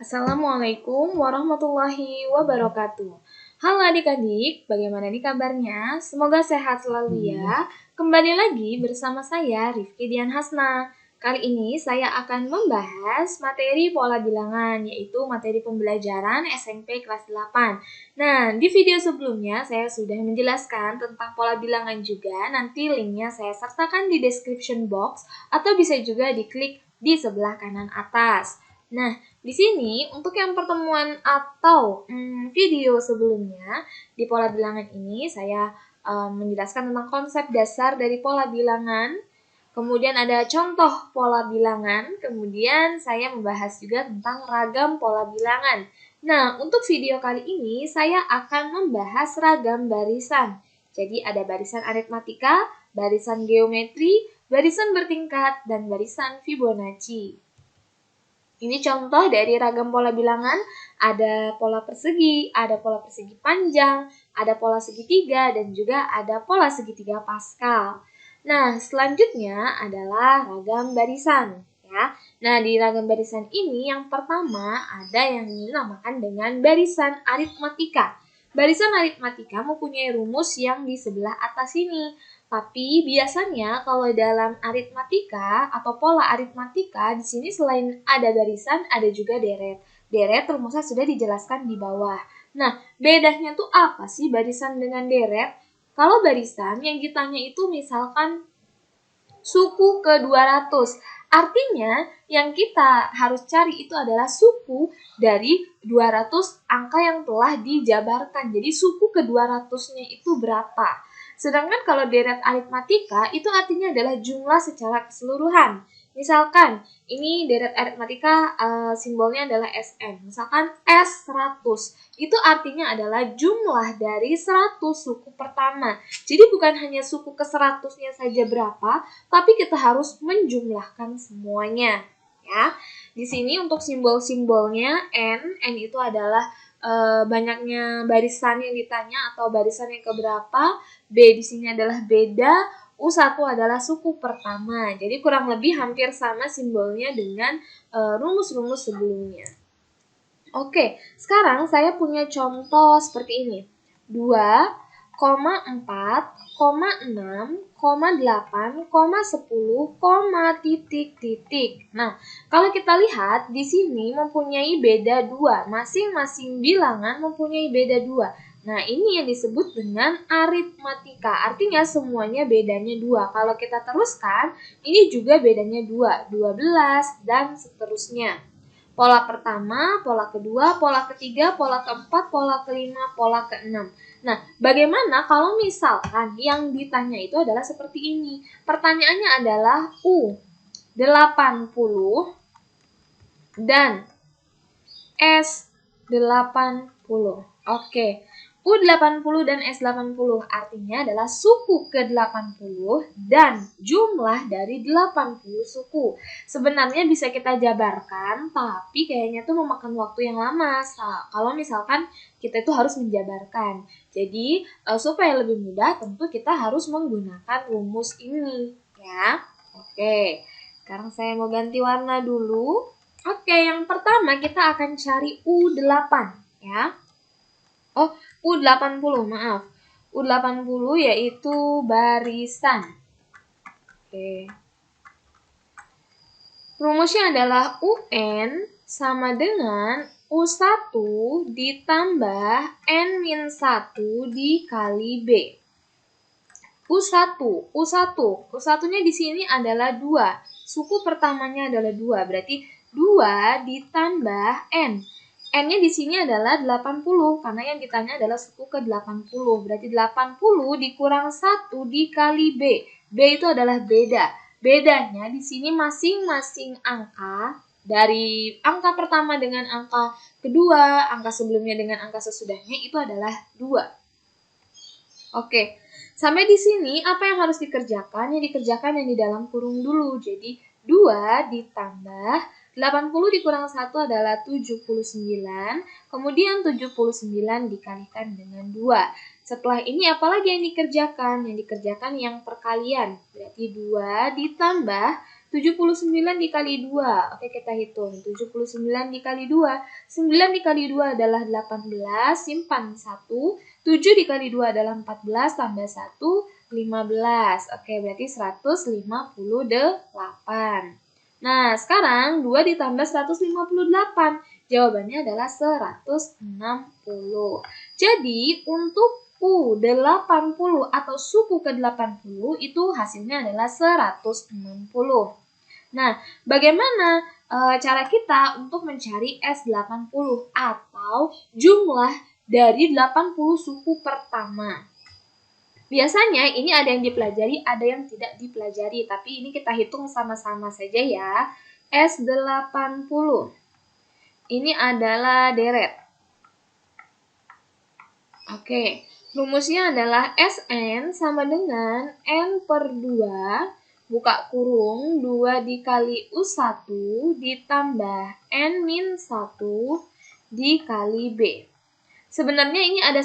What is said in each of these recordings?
Assalamualaikum warahmatullahi wabarakatuh. Halo adik-adik, bagaimana nih kabarnya? Semoga sehat selalu ya. Kembali lagi bersama saya Rifki Dian Hasna. Kali ini saya akan membahas materi pola bilangan, yaitu materi pembelajaran SMP kelas 8. Nah, di video sebelumnya saya sudah menjelaskan tentang pola bilangan juga. Nanti linknya saya sertakan di description box atau bisa juga diklik di sebelah kanan atas. Nah, di sini untuk yang pertemuan atau video sebelumnya di pola bilangan ini saya menjelaskan tentang konsep dasar dari pola bilangan. Kemudian ada contoh pola bilangan, kemudian saya membahas juga tentang ragam pola bilangan. Nah, untuk video kali ini saya akan membahas ragam barisan. Jadi ada barisan aritmatika, barisan geometri, barisan bertingkat, dan barisan Fibonacci. Ini contoh dari ragam pola bilangan, ada pola persegi, ada pola persegi panjang, ada pola segitiga, dan juga ada pola segitiga Pascal. Nah, selanjutnya adalah ragam barisan. Ya. Nah, di ragam barisan ini yang pertama ada yang dinamakan dengan barisan aritmatika. Barisan aritmatika mempunyai rumus yang di sebelah atas ini. Tapi biasanya kalau dalam aritmatika atau pola aritmatika di sini selain ada barisan ada juga deret. Deret rumusnya sudah dijelaskan di bawah. Nah, bedanya tuh apa sih barisan dengan deret? Kalau barisan yang ditanya itu misalkan suku ke 200. Artinya yang kita harus cari itu adalah suku dari 200 angka yang telah dijabarkan. Jadi suku ke 200-nya itu berapa? Sedangkan kalau deret aritmatika itu artinya adalah jumlah secara keseluruhan. Misalkan ini deret aritmatika simbolnya adalah SN. Misalkan S100. Itu artinya adalah jumlah dari 100 suku pertama. Jadi bukan hanya suku ke 100-nya saja berapa, tapi kita harus menjumlahkan semuanya. Ya. Di sini untuk simbol-simbolnya N itu adalah banyaknya barisan yang ditanya atau barisan yang keberapa. B di sini adalah beda, U1 adalah suku pertama. Jadi kurang lebih hampir sama simbolnya dengan rumus-rumus sebelumnya. Oke, sekarang saya punya contoh seperti ini. 2, 4, 6, 8, 10, titik. Nah, kalau kita lihat di sini mempunyai beda 2. Masing-masing bilangan mempunyai beda 2. Nah, ini yang disebut dengan aritmatika. Artinya semuanya bedanya 2. Kalau kita teruskan, ini juga bedanya 2, 12 dan seterusnya. Pola pertama, pola kedua, pola ketiga, pola keempat, pola kelima, pola keenam. Nah, bagaimana kalau misalkan yang ditanya itu adalah seperti ini? Pertanyaannya adalah U80 dan S80. Oke. U80 dan S80 artinya adalah suku ke-80 dan jumlah dari 80 suku. Sebenarnya bisa kita jabarkan, tapi kayaknya tuh memakan waktu yang lama. Kalau misalkan kita itu harus menjabarkan. Jadi, supaya lebih mudah tentu kita harus menggunakan rumus ini, ya. Oke. Sekarang saya mau ganti warna dulu. Oke, yang pertama kita akan cari U8, ya. U80, maaf. U80 yaitu barisan. Oke. Rumusnya adalah UN sama dengan U1 ditambah N-1 dikali B. U1 nya di sini adalah 2. Suku pertamanya adalah 2, berarti 2 ditambah N. N-nya di sini adalah 80, karena yang ditanya adalah suku ke-80. Berarti 80 dikurang 1 dikali B. B itu adalah beda. Bedanya di sini masing-masing angka, dari angka pertama dengan angka kedua, angka sebelumnya dengan angka sesudahnya itu adalah 2. Oke, sampai di sini apa yang harus dikerjakan? Yang dikerjakan yang di dalam kurung dulu. Jadi 2 ditambah 80 dikurang 1 adalah 79, kemudian 79 dikalikan dengan 2. Setelah ini apalagi yang dikerjakan? Yang dikerjakan yang perkalian, berarti 2 ditambah 79 dikali 2. Oke, kita hitung. 79 dikali 2. 9 dikali 2 adalah 18, simpan 1. 7 dikali 2 adalah 14, tambah 1, 15. Oke, berarti 158. Nah, sekarang 2 ditambah 158. Jawabannya adalah 160. Jadi, untuk U80 atau suku ke-80 itu hasilnya adalah 160. Nah, bagaimana cara kita untuk mencari S80 atau jumlah dari 80 suku pertama? Biasanya ini ada yang dipelajari, ada yang tidak dipelajari, tapi ini kita hitung sama-sama saja ya. S80. Ini adalah deret. Oke, rumusnya adalah Sn sama dengan N per 2, buka kurung, 2 dikali U1 ditambah N-1 dikali B. Sebenarnya ini ada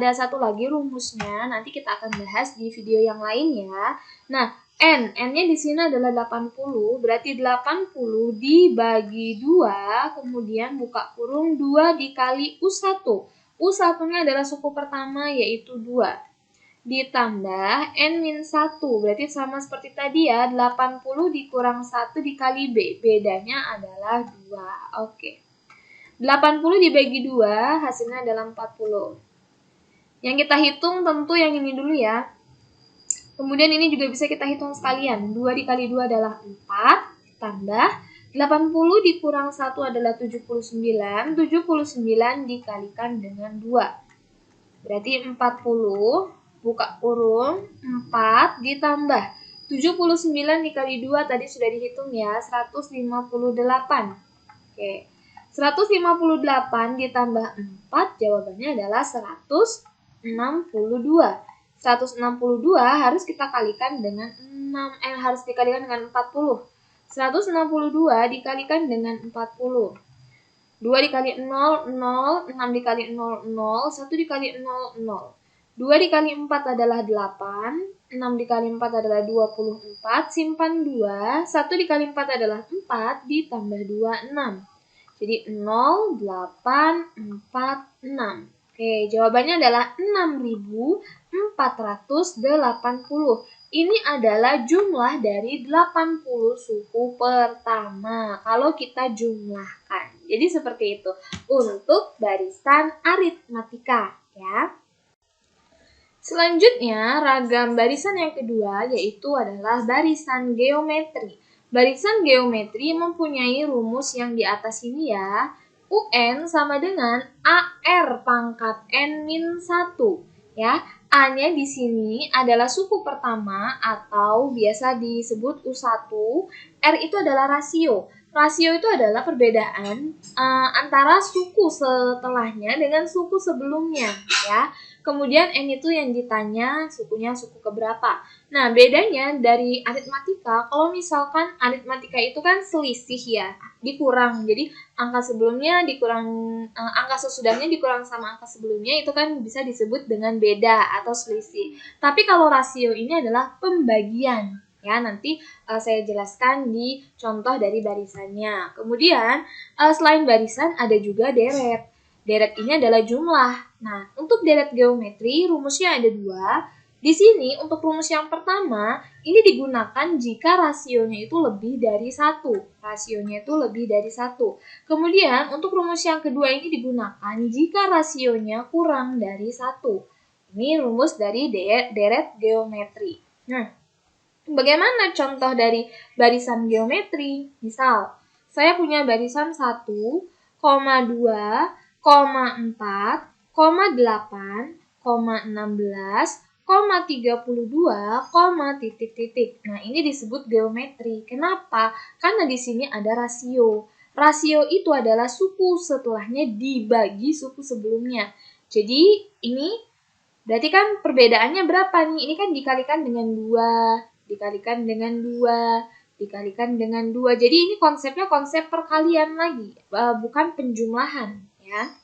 satu lagi rumusnya, nanti kita akan bahas di video yang lain ya. Nah, N-nya di sini adalah 80, berarti 80 dibagi 2, kemudian buka kurung 2 dikali U1. U1-nya adalah suku pertama yaitu 2. Ditambah N-1, berarti sama seperti tadi ya, 80 dikurang 1 dikali B, bedanya adalah 2. Oke. 80 dibagi 2, hasilnya adalah 40. Yang kita hitung tentu yang ini dulu ya. Kemudian ini juga bisa kita hitung sekalian. 2 dikali 2 adalah 4, tambah 80 dikurang 1 adalah 79. 79 dikalikan dengan 2. Berarti 40, buka kurung, 4 ditambah 79 dikali 2 tadi sudah dihitung ya, 158. Oke. 158 ditambah 4, jawabannya adalah 162. 162 harus kita kalikan dengan 6, harus dikalikan dengan 40. 162 dikalikan dengan 40. 2 dikali 0, 0, 6 dikali 0, 0, 1 dikali 0, 0. 2 dikali 4 adalah 8, 6 dikali 4 adalah 24, simpan 2, 1 dikali 4 adalah 4, ditambah 2, 6. Jadi 0, 8, 4, 6. Oke, jawabannya adalah 6.480. Ini adalah jumlah dari 80 suku pertama kalau kita jumlahkan. Jadi seperti itu untuk barisan aritmatika ya. Selanjutnya, ragam barisan yang kedua yaitu adalah barisan geometri. Barisan geometri mempunyai rumus yang di atas ini ya. UN sama dengan AR pangkat N-1 ya. A-nya di sini adalah suku pertama atau biasa disebut U1. R itu adalah rasio. Rasio itu adalah perbedaan antara suku setelahnya dengan suku sebelumnya ya. Kemudian N itu yang ditanya sukunya suku keberapa. Nah, bedanya dari aritmatika, kalau misalkan aritmatika itu kan selisih ya, dikurang. Jadi angka sebelumnya dikurang, angka sesudahnya dikurang sama angka sebelumnya itu kan bisa disebut dengan beda atau selisih. Tapi kalau rasio ini adalah pembagian. Ya, nanti saya jelaskan di contoh dari barisannya. Kemudian selain barisan ada juga deret. Deret ini adalah jumlah. Nah, untuk deret geometri rumusnya ada 2. Di sini untuk rumus yang pertama ini digunakan jika rasionya itu lebih dari 1. Rasionya itu lebih dari 1. Kemudian untuk rumus yang kedua ini digunakan jika rasionya kurang dari 1. Ini rumus dari deret geometri. Nah, bagaimana contoh dari barisan geometri? Misal, saya punya barisan 1, 2, 4, 8, 16, 32, titik. Nah, ini disebut geometri. Kenapa? Karena di sini ada rasio. Rasio itu adalah suku setelahnya dibagi suku sebelumnya. Jadi, ini berarti kan perbedaannya berapa nih? Ini kan dikalikan dengan 2, dikalikan dengan 2, dikalikan dengan 2. Jadi ini konsepnya konsep perkalian lagi, bukan penjumlahan ya.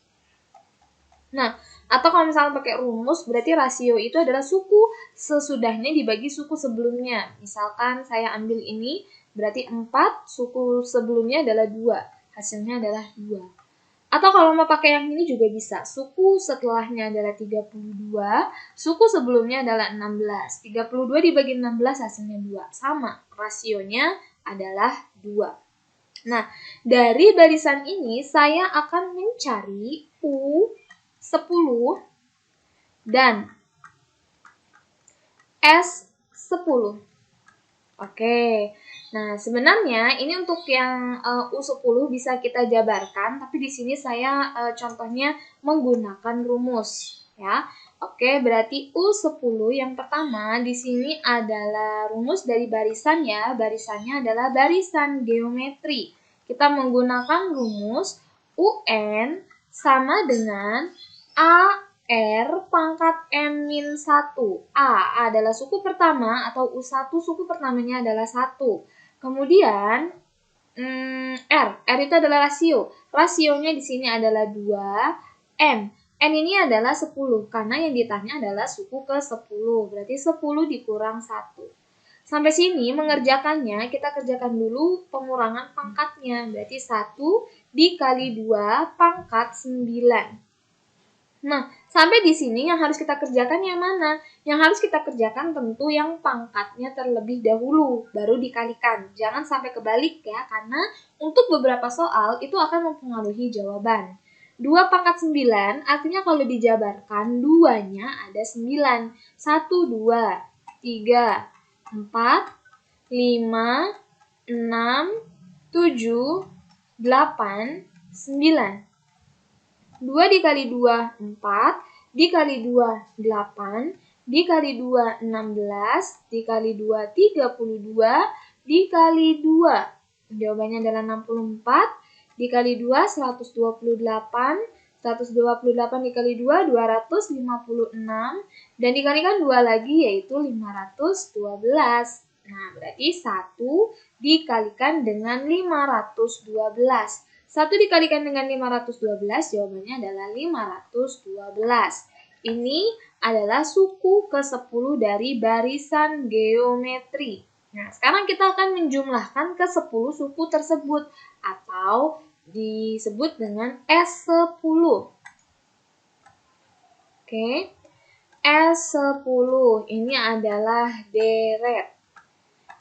Nah, atau kalau misalnya pakai rumus, berarti rasio itu adalah suku sesudahnya dibagi suku sebelumnya. Misalkan saya ambil ini Berarti 4, suku sebelumnya adalah 2. Hasilnya adalah 2. Atau kalau mau pakai yang ini juga bisa. Suku setelahnya adalah 32, suku sebelumnya adalah 16. 32 dibagi 16 hasilnya 2. Sama, rasionya adalah 2. Nah, dari barisan ini saya akan mencari U10 dan S10. Oke, nah sebenarnya ini untuk yang U10 bisa kita jabarkan, tapi di sini saya contohnya menggunakan rumus ya. Oke, berarti U10 yang pertama di sini adalah rumus dari barisan ya. Barisannya adalah barisan geometri. Kita menggunakan rumus UN sama dengan R pangkat N-1. A adalah suku pertama atau U1 suku pertamanya adalah 1. Kemudian R itu adalah rasio. Rasionya di sini adalah 2. N ini adalah 10 karena yang ditanya adalah suku ke-10. Berarti 10 dikurang 1. Sampai sini mengerjakannya kita kerjakan dulu pengurangan pangkatnya. Berarti 1 dikali 2 pangkat 9. Nah, sampai di sini yang harus kita kerjakan yang mana? Yang harus kita kerjakan tentu yang pangkatnya terlebih dahulu, baru dikalikan. Jangan sampai kebalik ya, karena untuk beberapa soal itu akan mempengaruhi jawaban. 2 pangkat 9, artinya kalau dijabarkan, 2-nya ada 9. 1, 2, 3, 4, 5, 6, 7, 8, 9. 2 dikali 2, 4, dikali 2, 8, dikali 2, 16, dikali 2, 32, dikali 2. Jawabannya adalah 64, dikali 2, 128, 128 dikali 2, 256, dan dikalikan 2 lagi yaitu 512. Nah, berarti 1 dikalikan dengan 512. 1 dikalikan dengan 512, jawabannya adalah 512. Ini adalah suku ke-10 dari barisan geometri. Nah, sekarang kita akan menjumlahkan ke-10 suku tersebut atau disebut dengan S10. Oke. S10 ini adalah deret.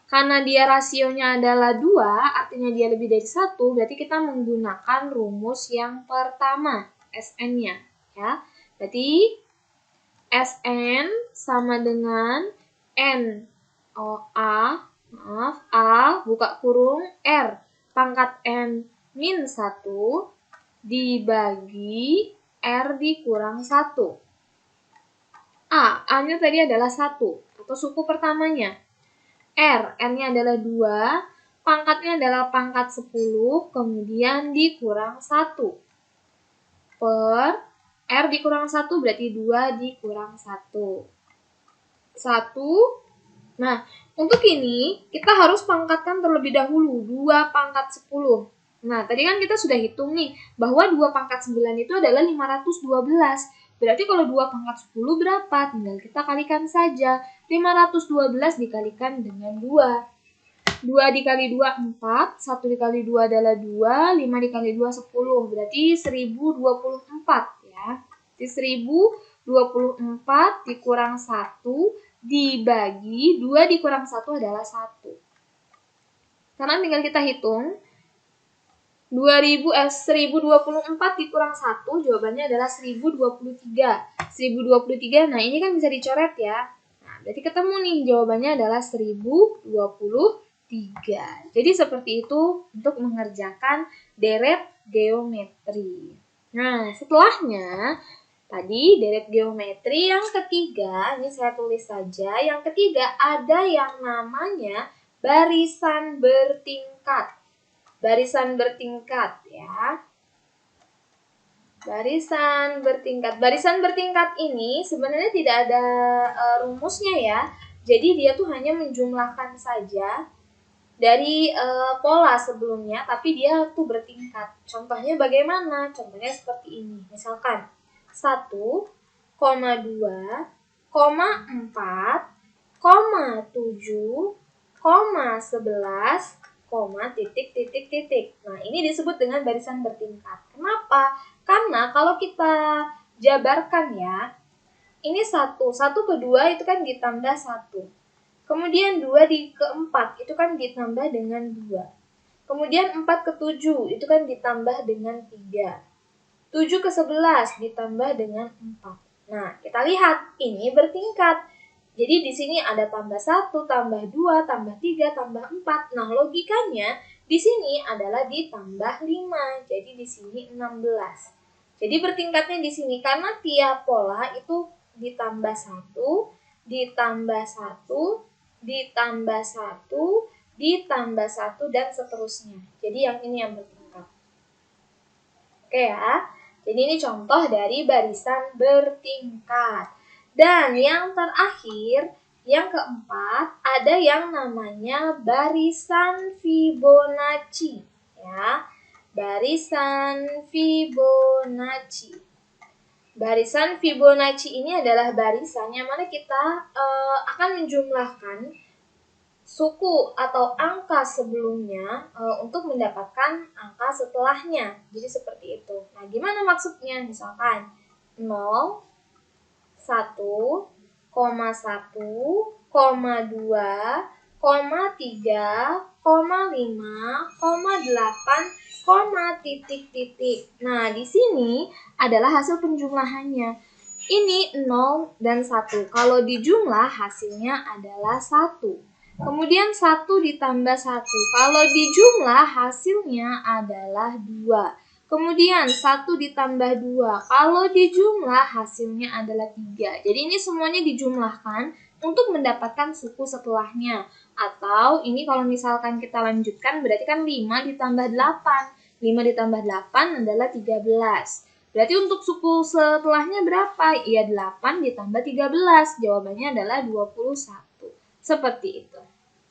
Karena dia rasionya adalah 2, artinya dia lebih dari 1, berarti kita menggunakan rumus yang pertama, Sn-nya. Ya. Berarti Sn sama dengan A buka kurung R pangkat N min 1 dibagi R dikurang 1. A-nya tadi adalah 1, atau suku pertamanya. R-nya adalah 2, pangkatnya adalah pangkat 10, kemudian dikurang 1. Per R dikurang 1 berarti 2 dikurang 1. 1. Nah, untuk ini kita harus pangkatkan terlebih dahulu, 2 pangkat 10. Nah, tadi kan kita sudah hitung nih, bahwa 2 pangkat 9 itu adalah 512. Berarti kalau 2 pangkat 10 berapa? Tinggal kita kalikan saja. 512 dikalikan dengan 2. 2 dikali 2, 4. 1 dikali 2 adalah 2. 5 dikali 2, 10. Berarti 1024 ya. Jadi 1024 dikurang 1 dibagi 2 dikurang 1 adalah 1. Sekarang tinggal kita hitung. 1024 dikurang 1, jawabannya adalah 1023. 1023, nah ini kan bisa dicoret ya. Nah, berarti ketemu nih, jawabannya adalah 1023. Jadi seperti itu untuk mengerjakan deret geometri. Nah, setelahnya, tadi deret geometri yang ketiga, ini saya tulis saja. Yang ketiga ada yang namanya barisan bertingkat. Barisan bertingkat ya. Barisan bertingkat. Barisan bertingkat ini sebenarnya tidak ada rumusnya ya. Jadi dia tuh hanya menjumlahkan saja dari pola sebelumnya, tapi dia tuh bertingkat. Contohnya bagaimana? Contohnya seperti ini. Misalkan 1, 2, 4, 7, 11, koma, titik, titik, titik. Nah, ini disebut dengan barisan bertingkat. Kenapa? Karena kalau kita jabarkan ya, ini 1 ke 2 itu kan ditambah 1. Kemudian 2 ke 4 itu kan ditambah dengan 2. Kemudian 4 ke 7 itu kan ditambah dengan 3. 7 ke 11 ditambah dengan 4. Nah, kita lihat ini bertingkat. Jadi di sini ada tambah 1, tambah 2, tambah 3, tambah 4. Nah, logikanya di sini adalah ditambah 5. Jadi di sini 16. Jadi bertingkatnya di sini karena tiap pola itu ditambah 1, ditambah 1, ditambah 1, ditambah 1, dan seterusnya. Jadi yang ini yang bertingkat. Oke ya. Jadi ini contoh dari barisan bertingkat. Dan yang terakhir, yang keempat, ada yang namanya barisan Fibonacci. Ya, barisan Fibonacci. Barisan Fibonacci ini adalah barisan yang mana kita akan menjumlahkan suku atau angka sebelumnya untuk mendapatkan angka setelahnya. Jadi seperti itu. Nah, gimana maksudnya? Misalkan 0, 1, 1, 2, 3, 5, 8, titik. Nah, di sini adalah hasil penjumlahannya. Ini 0 dan 1. Kalau dijumlah hasilnya adalah 1. Kemudian 1 ditambah 1. Kalau dijumlah hasilnya adalah 2. Kemudian 1 ditambah 2. Kalau dijumlah hasilnya adalah 3. Jadi ini semuanya dijumlahkan untuk mendapatkan suku setelahnya. Atau ini kalau misalkan kita lanjutkan berarti kan 5 ditambah 8. 5 ditambah 8 adalah 13. Berarti untuk suku setelahnya berapa? Iya 8 ditambah 13. Jawabannya adalah 21. Seperti itu.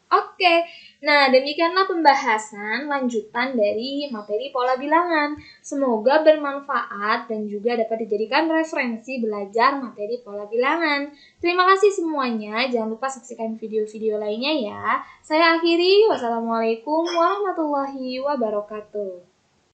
Oke, nah demikianlah pembahasan lanjutan dari materi pola bilangan. Semoga bermanfaat dan juga dapat dijadikan referensi belajar materi pola bilangan. Terima kasih semuanya, jangan lupa saksikan video-video lainnya ya. Saya akhiri, wassalamualaikum warahmatullahi wabarakatuh.